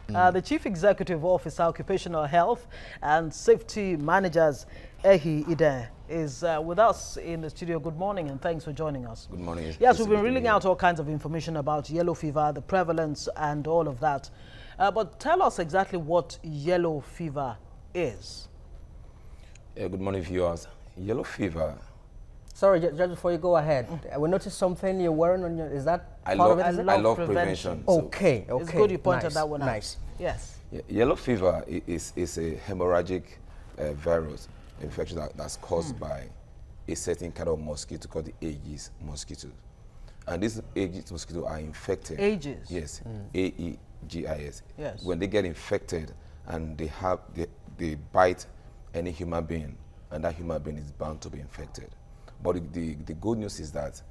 The Chief Executive Officer, Occupational Health and Safety Managers, Ehi Ide, is with us in the studio. Good morning and thanks for joining us. Good morning. Yes, we've been reeling out all kinds of information about yellow fever, the prevalence and all of that. But tell us exactly what yellow fever is. Good morning, viewers. Yellow fever. Sorry, just before you go ahead, we noticed something you're wearing on your, is that I part love, of it? Is it? I love prevention. Okay, okay. It's good you pointed nice, that one out. Nice. Yes. Yellow fever is a hemorrhagic virus infection that's caused by a certain kind of mosquito called the Aedes mosquito. And these Aedes mosquitoes are infected. Aedes? Yes, A-E-G-I-S. Yes. When they get infected and they bite any human being, and that human being is bound to be infected. But the good news is that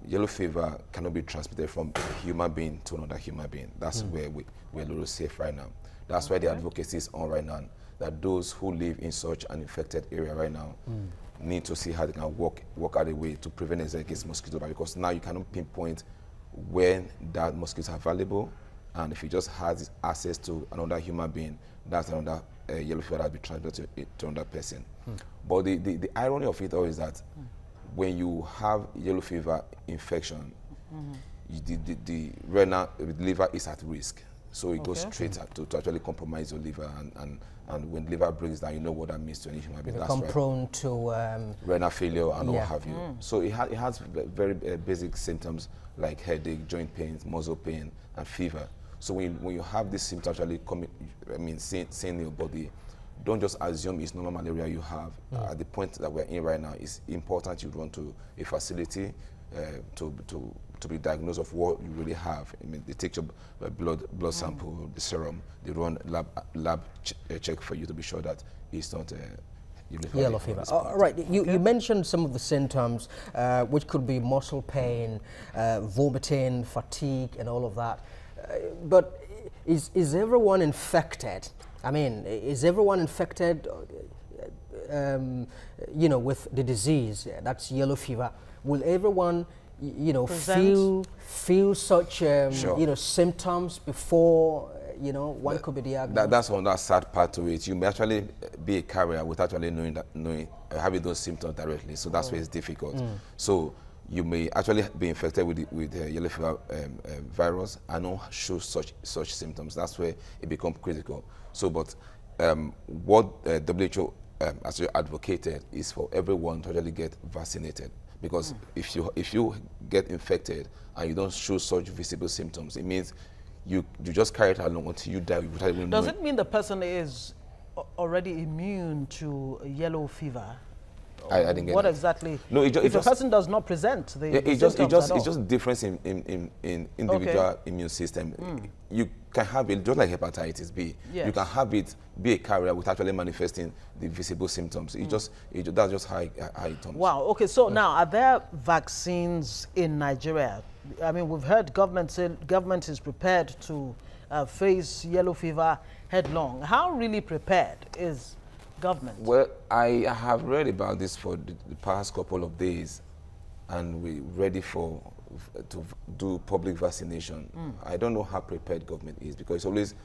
yellow fever cannot be transmitted from a human being to another human being. That's where we're a little safe right now. That's why the advocacy is on right now, that those who live in such an infected area right now need to see how they can work out a way to prevent against mosquito bite, because now you cannot pinpoint when that mosquitoes are available, and if you just have access to another human being, that's another yellow fever that will be transmitted to another person. But the irony of it all is that when you have yellow fever infection, the liver is at risk. So it goes straight to actually compromise your liver, and when liver breaks down, you know what that means to any human being. You become prone to renal failure and what have you. So it has very basic symptoms like headache, joint pains, muscle pain, and fever. So when you have these symptoms actually coming, seeing your body, don't just assume it's normal malaria you have. At the point that we're in right now, it's important you run to a facility to be diagnosed of what you really have. I mean, they take your blood sample, the serum, they run lab check for you to be sure that it's not yellow fever. All right, you mentioned some of the symptoms, which could be muscle pain, vomiting, fatigue, and all of that. But is everyone infected? I mean, is everyone infected, you know, with the disease? That's yellow fever. Will everyone, you know, feel such, you know, symptoms before, you know, one could be diagnosed? That's one that sad part to it. You may actually be a carrier without actually having those symptoms directly. So that's where it's difficult. So you may actually be infected with the yellow fever virus and not show such symptoms. That's where it becomes critical. So, but what WHO actually advocated is for everyone to actually get vaccinated, because if you get infected and you don't show such visible symptoms, it means you just carry it along until you die without even knowing. Does it mean the person is already immune to yellow fever? I didn't get what that. Exactly? No, if the person does not present it's just difference in individual immune system. You can have it just like hepatitis B. Yes. You can have it be a carrier without actually manifesting the visible symptoms. That's just how it comes. Wow. Okay. So now, are there vaccines in Nigeria? I mean, we've heard government is prepared to face yellow fever headlong. How really prepared is government? Well, I have read about this for the past couple of days, and we're ready to do public vaccination. I don't know how prepared government is, because it's always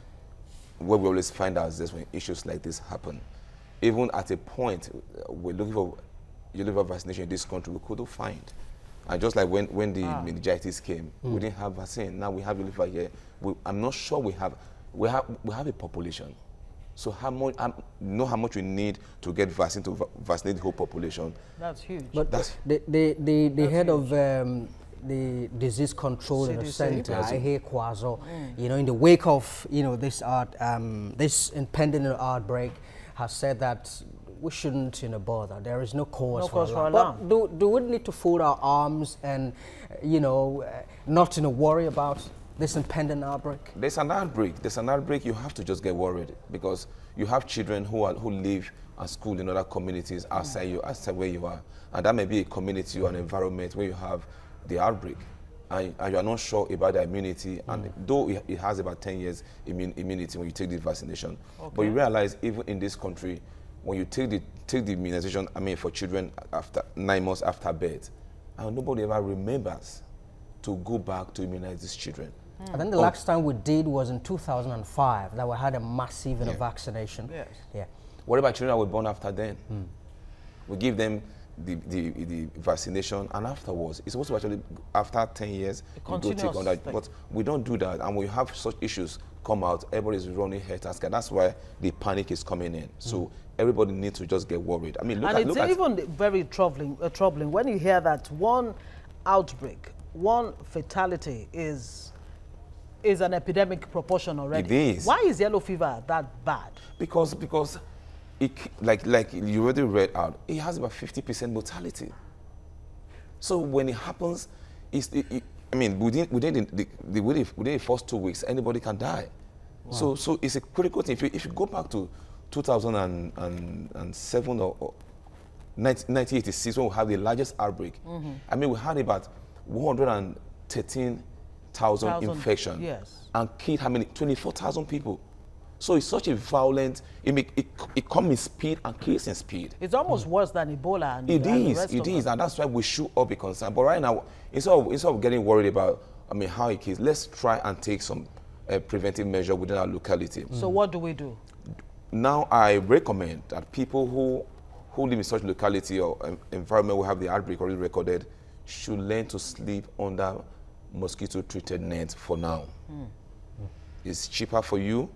what we always find out is when issues like this happen. Even at a point, we're looking for yellow fever vaccination in this country, we couldn't find. And just like when the meningitis came, we didn't have vaccine. Now we have yellow fever here. I'm not sure we have a population. So how much we need to get vaccine to vaccinate the whole population? That's huge. But the head of the disease control in the center, Ihe Kwazo, you know, in the wake of this impending outbreak, has said that we shouldn't, you know, bother. There is no cause for alarm. But do we need to fold our arms and, you know, not, you know, worry about this impending outbreak? There's an outbreak. You have to just get worried, because you have children who live and school in other communities outside where you are, and that may be a community or an environment where you have the outbreak, and you are not sure about the immunity. And though it has about 10 years immunity when you take the vaccination, but you realize even in this country, when you take the immunization, I mean for children after 9 months after birth, and nobody ever remembers to go back to immunize these children. I think the last time we did was in 2005 that we had a massive vaccination. Yes. Yeah. What about children that were born after then? We give them the vaccination, and afterwards, it's supposed to actually, after 10 years, you go take on that. But we don't do that, and when you have such issues come out, everybody's running head and scared. That's why the panic is coming in. So everybody needs to just get worried. I mean, look and look it's even very troubling when you hear that one outbreak, one fatality is an epidemic proportion already. It is. Why is yellow fever that bad? Because it, like you already read out, it has about 50% mortality. So when it happens, I mean, within the first 2 weeks, anybody can die. Wow. So it's a critical thing. If you go back to 2007 or 1986, when we had the largest outbreak, I mean, we had about 113,000 infections and killed how many? 24,000 people. So it's such a violent, it comes in speed and kills in speed. It's almost worse than Ebola. And it is, and that's why we should all be concerned. But right now, instead of getting worried about, I mean, how it kills, let's try and take some preventive measure within our locality. So what do we do? Now, I recommend that people who live in such locality or environment where have the outbreak already recorded should learn to sleep under mosquito-treated nets for now. It's cheaper for you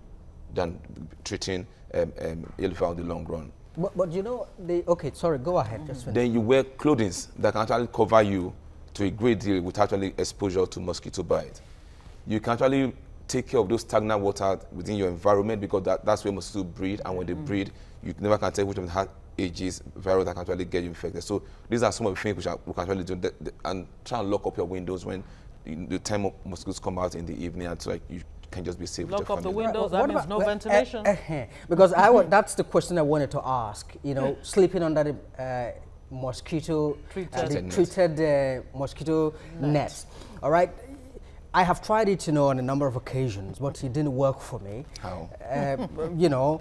than treating yellow fever in the long run. But you know, okay, sorry, go ahead. Just then you wear clothing that can actually cover you to a great deal without actually exposure to mosquito bite. You can actually take care of those stagnant water within your environment, because that's where mosquitoes breed, and when they breed, you never can tell which of them has Aegis virus that can actually get you infected. So these are some of the things which we can actually do, and try and lock up your windows when the time of mosquitoes come out in the evening, and so like you can just be safe. Lock up the windows. That means no ventilation. Because that's the question I wanted to ask. You know, sleeping under the mosquito treated mosquito nets. All right. I have tried it, you know, on a number of occasions, but it didn't work for me. How? You know,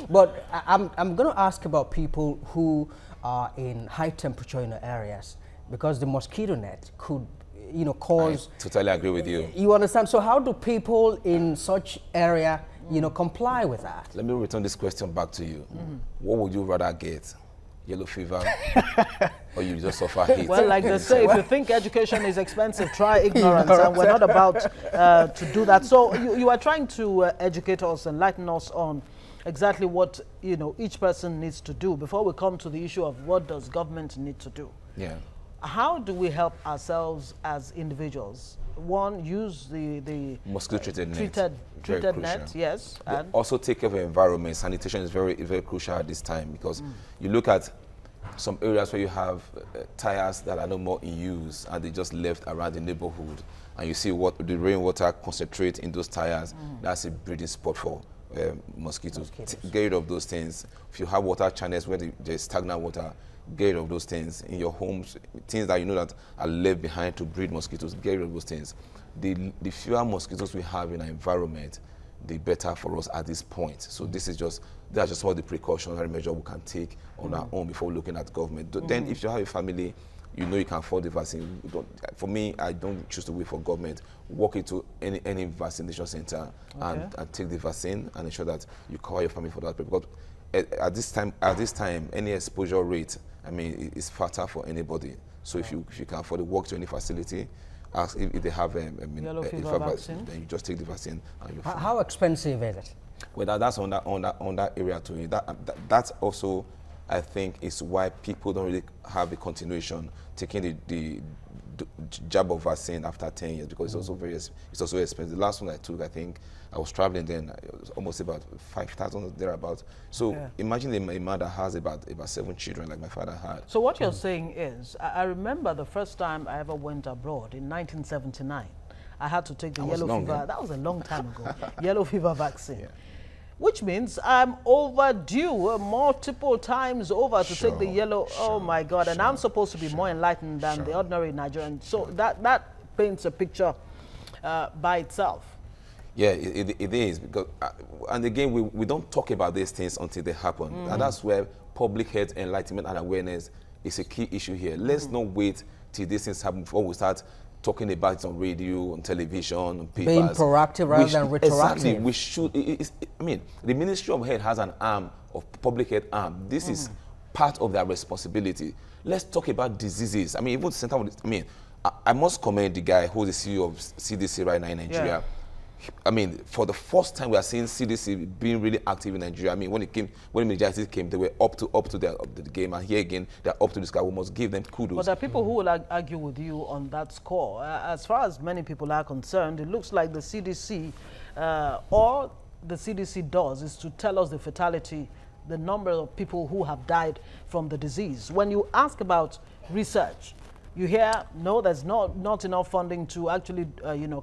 but I'm going to ask about people who are in high temperature in the areas, because the mosquito net could, you know, cause. I totally agree with you. You understand? So how do people in such area, you know, comply with that? Let me return this question back to you. What would you rather get? Yellow fever, or you just suffer heat? Well, like they say, if you think education is expensive, try ignorance, and we're not about to do that. So you are trying to educate us, enlighten us on exactly what, you know, each person needs to do before we come to the issue of what does government need to do. Yeah. How do we help ourselves as individuals? One, use the mosquito-treated net, yes. And also take care of the environment. Sanitation is very crucial at this time, because you look at some areas where you have tires that are no more in use and they just left around the neighborhood, and you see what the rainwater concentrate in those tires. That's a breeding spot for mosquitoes. Get rid of those things. If you have water channels where there's stagnant water, get rid of those things in your homes, things that you know that are left behind to breed mosquitoes. Get rid of those things. The fewer mosquitoes we have in our environment, the better for us at this point. So that's just all the precautionary measure we can take on our own before looking at government. Then if you have a family, you know you can afford the vaccine. For me, I don't choose to wait for government. Walk into any vaccination center and take the vaccine and ensure that you cover your family for that. Because at this time, any exposure rate, I mean, it's fatal for anybody. So if you can afford to walk to any facility, ask if they have yellow fever vaccine, then you just take the vaccine. And you're fine. How expensive is it? Well, that's on that area to it. That's also, I think, is why people don't really have a continuation taking the jab of vaccine after 10 years, because it's also expensive. The last one I took, I think I was traveling then, it was almost about 5,000 thereabouts. So imagine a man that has about 7 children like my father had. So what you're saying is, I remember the first time I ever went abroad in 1979. I had to take the yellow fever. That was a long time ago. Yellow fever vaccine. Yeah. Which means I'm overdue multiple times over to take the yellow. Oh my God! And I'm supposed to be more enlightened than the ordinary Nigerian. So that paints a picture by itself. Yeah, it is, because and again we don't talk about these things until they happen, and that's where public health enlightenment and awareness is a key issue here. Let's not wait till these things happen before we start talking about it on radio, on television, on papers. Being proactive rather than retroactive. Exactly. We should. I mean, the Ministry of Health has an arm of public health arm. This is part of their responsibility. Let's talk about diseases. I mean, even the center of this, I mean, I must commend the guy who's the CEO of CDC right now in Nigeria. Yeah. I mean, for the first time, we are seeing CDC being really active in Nigeria. I mean, when meningitis came, they were up to the game, and here again, they're up to this guy. We must give them kudos. But there are people who will argue with you on that score. As far as many people are concerned, it looks like the CDC, all the CDC does is to tell us the fatality, the number of people who have died from the disease. When you ask about research, you hear, no, there's not enough funding to actually,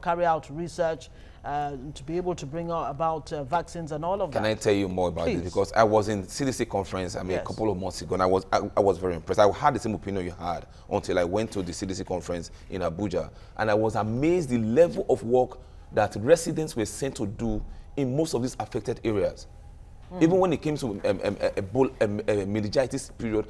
carry out research, to be able to bring about vaccines and all of that. Can I tell you more about this? Because I was in CDC conference, a couple of months ago, and I was very impressed. I had the same opinion you had until I went to the CDC conference in Abuja, and I was amazed the level of work that residents were sent to do in most of these affected areas. Even when it came to meningitis period,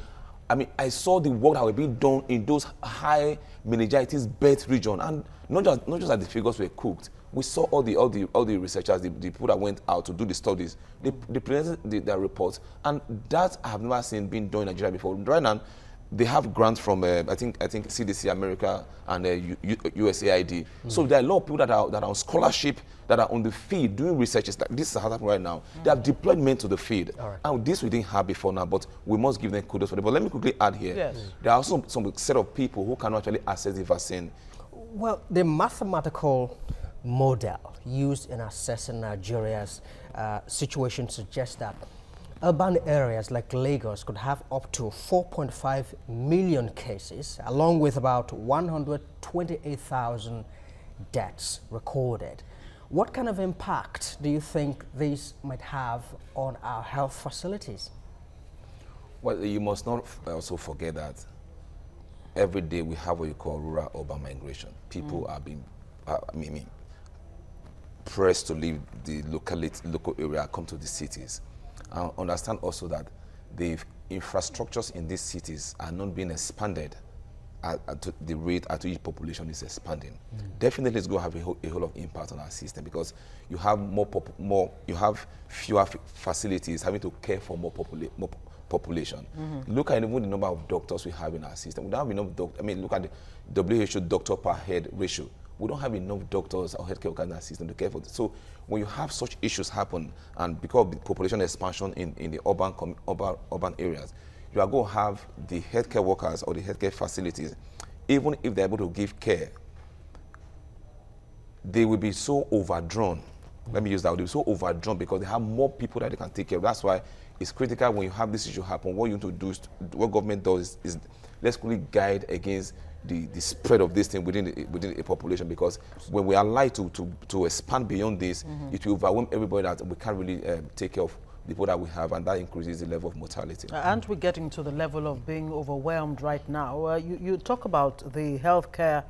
I mean, I saw the work that was being done in those high meningitis birth region, and not just that the figures were cooked. We saw all the researchers, the people that went out to do the studies. They presented their reports, and that I have never seen being done in Nigeria before. Right now, they have grants from I think CDC America and USAID. So there are a lot of people that are on scholarship, that are on the field doing researches. This is happening right now. They have deployed men to the field. Right. And this we didn't have before now, but we must give them kudos for it. But let me quickly add here. Yes. There are also some set of people who cannot actually access the vaccine. Well, the mathematical model used in assessing Nigeria's situation suggests that urban areas like Lagos could have up to 4.5 million cases, along with about 128,000 deaths recorded. What kind of impact do you think these might have on our health facilities? Well, you must not also forget that every day we have what you call rural-urban migration. People are being pressed to leave the local area, come to the cities. Understand also that the infrastructures in these cities are not being expanded at the rate at which population is expanding. Definitely, it's going to have a whole lot of impact on our system, because you have you have fewer facilities having to care for more population. Look at even the number of doctors we have in our system. We don't have enough doctors. I mean, look at the WHO doctor per head ratio. We don't have enough doctors or healthcare workers in our system to care for this. So when you have such issues happen, and because of the population expansion in the urban areas, you are going to have the healthcare workers or the healthcare facilities, even if they're able to give care, they will be so overdrawn. Let me use that. They'll be so overdrawn because they have more people that they can take care of. That's why it's critical when you have this issue happen. What you need to do, what government does is let's quickly guide against the spread of this thing within a population, because when we are allowed to expand beyond this, it will overwhelm everybody that we can't really take care of the people that we have, and that increases the level of mortality. Aren't we getting to the level of being overwhelmed right now? You talk about the healthcare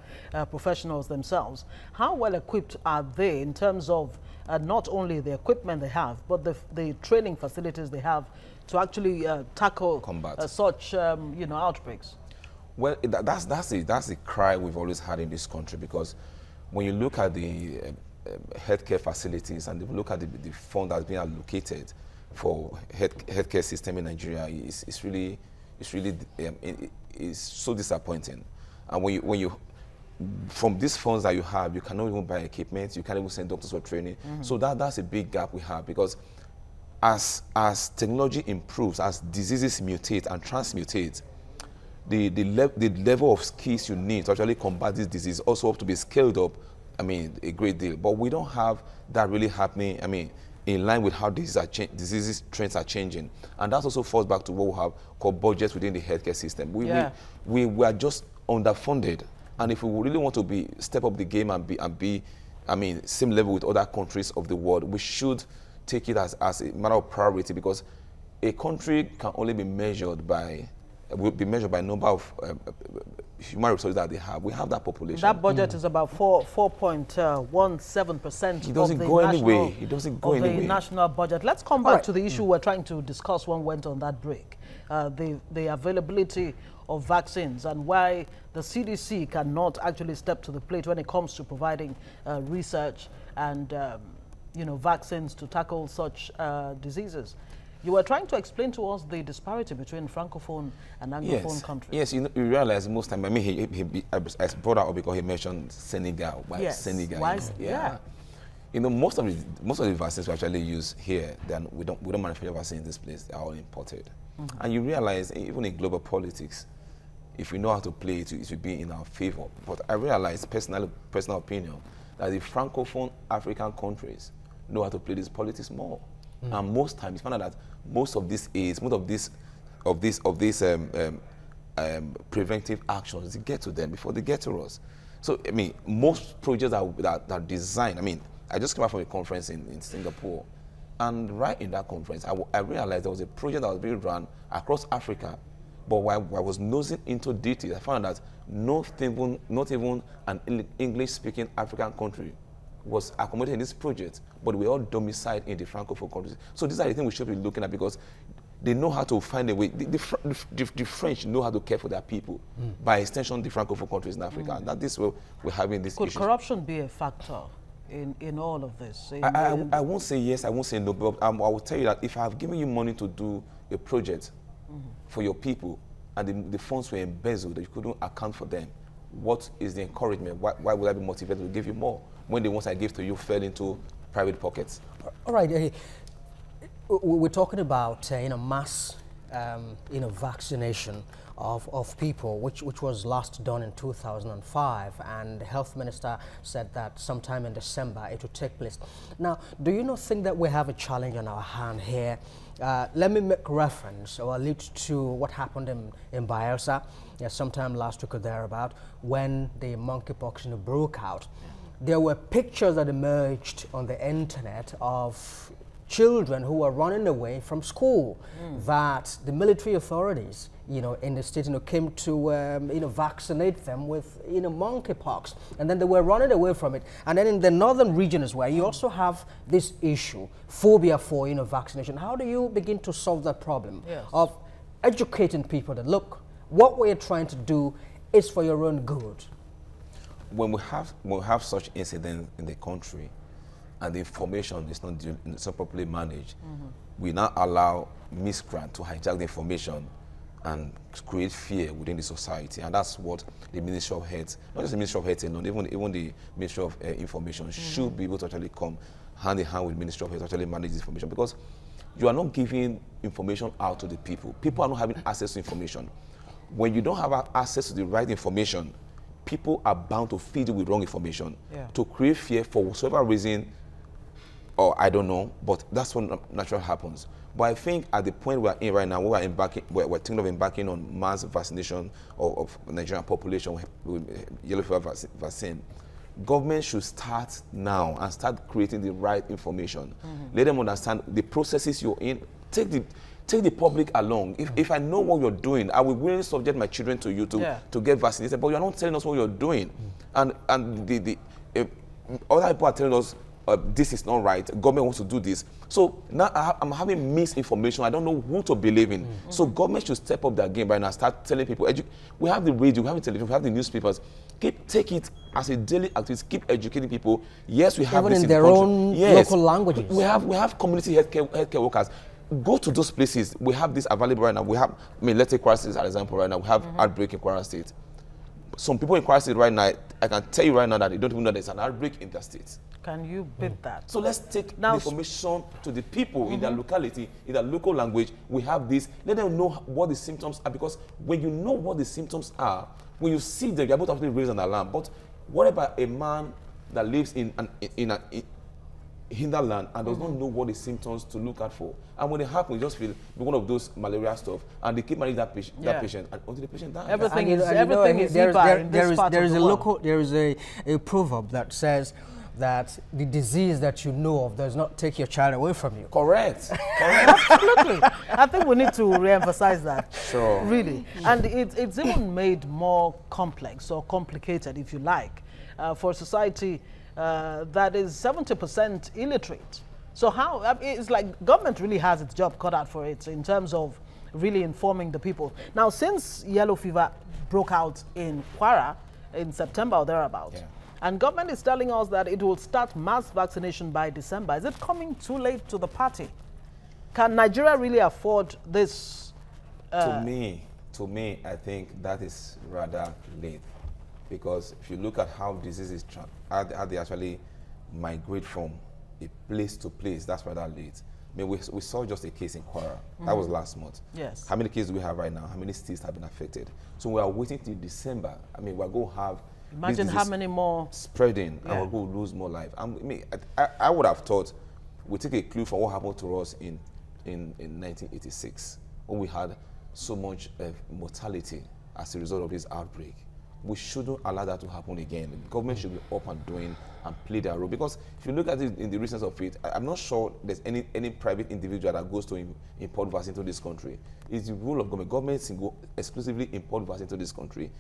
professionals themselves. How well equipped are they in terms of not only the equipment they have, but the training facilities they have to actually tackle such outbreaks? Well, that's the cry we've always had in this country, because when you look at the healthcare facilities and you look at the fund that's been allocated for healthcare system in Nigeria, it's so disappointing. And when you from these funds that you have, you cannot even buy equipment, you can't even send doctors for training. So that's a big gap we have, because as technology improves, as diseases mutate and transmutate, the level of skills you need to actually combat this disease also have to be scaled up, I mean, a great deal. But we don't have that really happening, I mean, in line with how disease trends are changing. And that also falls back to what we have called budgets within the healthcare system. We are just underfunded. And if we really want to step up the game and be, I mean, same level with other countries of the world, we should take it as a matter of priority, because a country can only be measured by will be measured by number of human resources that they have. We have that population. That budget is about 4.17% It doesn't go anyway. It doesn't go anyway. The national budget. Let's come back to the issue we're trying to discuss when we went on that break. The availability of vaccines and why the CDC cannot actually step to the plate when it comes to providing research and vaccines to tackle such diseases. You were trying to explain to us the disparity between Francophone and Anglophone countries. Yes, you realize most time, I mean, I brought that up because he mentioned Senegal. Why Senegal? Why, most of the vaccines we actually use here, then we don't manufacture vaccines in this place. They are all imported. And you realize, even in global politics, if we know how to play it, it will be in our favor. But I realize, personal opinion, that the Francophone African countries know how to play this politics more. And most times, you find out that most of these preventive actions, they get to them before they get to us. So, I mean, most projects that are designed, I mean, I just came out from a conference in Singapore, and right in that conference, I realized there was a project that was being run across Africa, but while I was nosing into details, I found that not even an English-speaking African country was accommodated in this project, but we all domiciled in the Francophone countries. So these are the things we should be looking at, because they know how to find a way. The French know how to care for their people. By extension, the Francophone countries in Africa. And that is where we're having this issue. Could corruption be a factor in all of this? I won't say yes, I won't say no, but I will tell you that if I have given you money to do a project for your people, and the funds were embezzled, that you couldn't account for them, what is the encouragement? Why would I be motivated to give you more when the ones I gave to you fell into private pockets? All right, we're talking about mass vaccination of people, which was last done in 2005, and the health minister said that sometime in December it would take place. Now, do you not think that we have a challenge on our hand here? Let me make reference or allude to what happened in Bayelsa sometime last week or thereabout, when the monkeypox broke out. There were pictures that emerged on the internet of children who were running away from school that the military authorities, in the state, came to, vaccinate them with, monkeypox, and then they were running away from it. And then in the northern region as well, you also have this issue, phobia for, vaccination. How do you begin to solve that problem of educating people that, look, what we're trying to do is for your own good? When we have such incidents in the country, and the information is not properly managed, we now allow miscreants to hijack the information and create fear within the society. And that's what the Ministry of Health, not just the Ministry of Health alone, even the Ministry of Information should be able to actually come hand in hand with the Ministry of Health to actually manage this information, because you are not giving information out to the people. People are not having access to information. When you don't have access to the right information, people are bound to feed you with wrong information to create fear for whatsoever reason, or I don't know, but that's what naturally happens. But I think at the point we're in right now, we're thinking of embarking on mass vaccination of the Nigerian population with yellow fever vaccine. Government should start now and start creating the right information. Let them understand the processes you're in. Take the public along. If I know what you're doing, I will willingly subject my children to you to get vaccinated. But you're not telling us what you're doing, and the other people are telling us this is not right. Government wants to do this. So now I'm having misinformation. I don't know who to believe in. So government should step up their game right now. Start telling people. We have the radio, we have the television, we have the newspapers. Take it as a daily activity. Keep educating people. Yes, we have even this in their own local languages. We have community healthcare workers. Go to those places. We have this available right now. We have, let's take Kwara State as an example right now. We have outbreak in Kwara State. Some people in Kwara State right now, I can tell you right now that they don't even know there's an outbreak in their state. Can you bid that? So let's take the information to the people in their locality, in their local language. We have this. Let them know what the symptoms are, because when you know what the symptoms are, when you see them, you're able to actually raise an alarm. But what about a man that lives in hinterland and does not know what the symptoms to look out for? And when it happens, you just feel one of those malaria stuff, and they keep managing that patient until the patient dies. Everything is Ebola in this part of the world. There is a proverb that says, that the disease that you know of does not take your child away from you. Correct. Absolutely. I think we need to re-emphasize that. Sure. Really. And it's even made more complex or complicated, if you like, for a society that is 70% illiterate. So how, I mean, it's like government really has its job cut out for it in terms of really informing the people. Now, since yellow fever broke out in Kwara in September or thereabouts, and government is telling us that it will start mass vaccination by December. Is it coming too late to the party? Can Nigeria really afford this? To me, I think that is rather late, because if you look at how diseases, how they actually migrate from a place to place, that's rather late. I mean, we saw just a case in Kwara. That was last month. Yes. How many cases do we have right now? How many states have been affected? So we are waiting till December. I mean, we're going to have imagine how many more spreading, and we're going to lose more life. I mean, I would have thought we take a clue from what happened to us in 1986, when we had so much mortality as a result of this outbreak. We shouldn't allow that to happen again. The government should be up and doing and play their role. Because if you look at it in the recent of it, I'm not sure there's any private individual that goes to import vaccine to this country. It's the rule of government. Governments can go exclusively import vaccine to this country.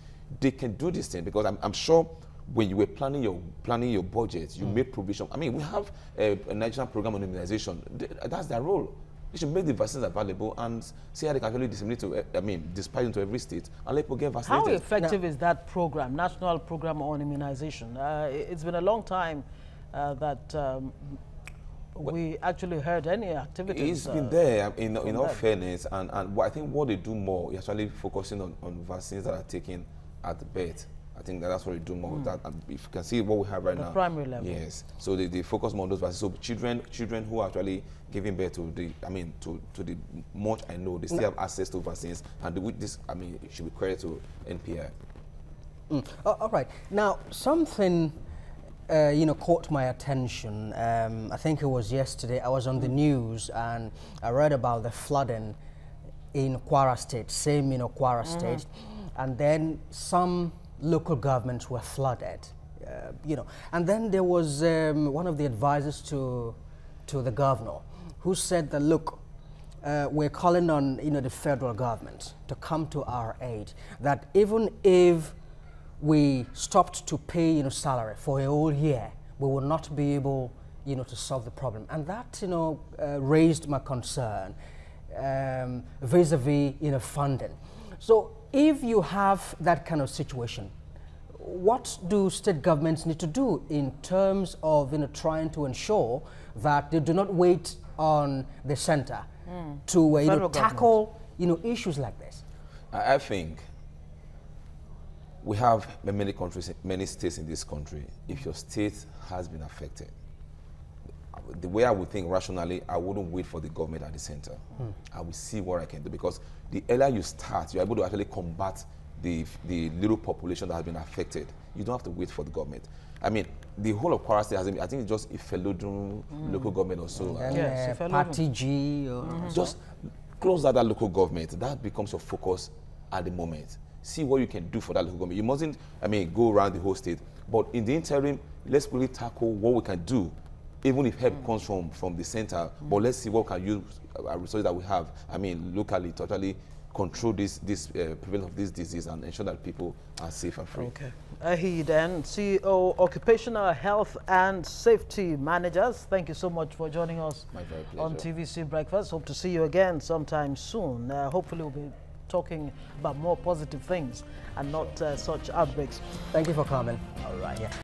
They can do this thing because I'm sure when you were planning your budget, you made provision. I mean, we have a Nigerian program on immunization. That's their role. They should make the vaccines available and see how they can actually disseminate to, dispatch into every state and let people get vaccinated. How effective is that program, national program on immunization? It's been a long time that we actually heard any activities. It's been there, in all fairness, and I think what they do more is actually focusing on vaccines that are taken at the birth. I think that's what they do more. That, if you can see what we have right now. The primary level. Yes. So they focus more on those vaccines. So children who are actually giving birth to the much I know, they still have access to vaccines, and this it should be credited to NPI. All right. Now something caught my attention. I think it was yesterday. I was on the news and I read about the flooding in Kwara State, Kwara State, and then some local governments were flooded, and then there was one of the advisors to the governor who said that, look, we're calling on the federal government to come to our aid, that even if we stopped to pay salary for a whole year, we will not be able to solve the problem. And that raised my concern vis-a-vis funding. So if you have that kind of situation, what do state governments need to do in terms of tarying to ensure that they do not wait on the center to tackle issues like this? I think we have many countries, many states in this country. If your state has been affected, the way I would think rationally, I wouldn't wait for the government at the center. I will see what I can do, because the earlier you start, you're able to actually combat the little population that has been affected. You don't have to wait for the government. I mean, the whole of Kwara State has been, I think it's just Ifelodun local government or so. Yes, Party G. Just close that local government. That becomes your focus at the moment. See what you can do for that local government. You mustn't, go around the whole state. But in the interim, let's really tackle what we can do, even if help comes from the center. But let's see what we can use our resources that we have, locally, totally control prevalence of this disease and ensure that people are safe and free. Okay. Ahi then, CEO, Occupational Health and Safety Managers, thank you so much for joining us on TVC Breakfast. Hope to see you again sometime soon. Hopefully we'll be talking about more positive things and not such outbreaks. Thank you for coming. All right. Yeah.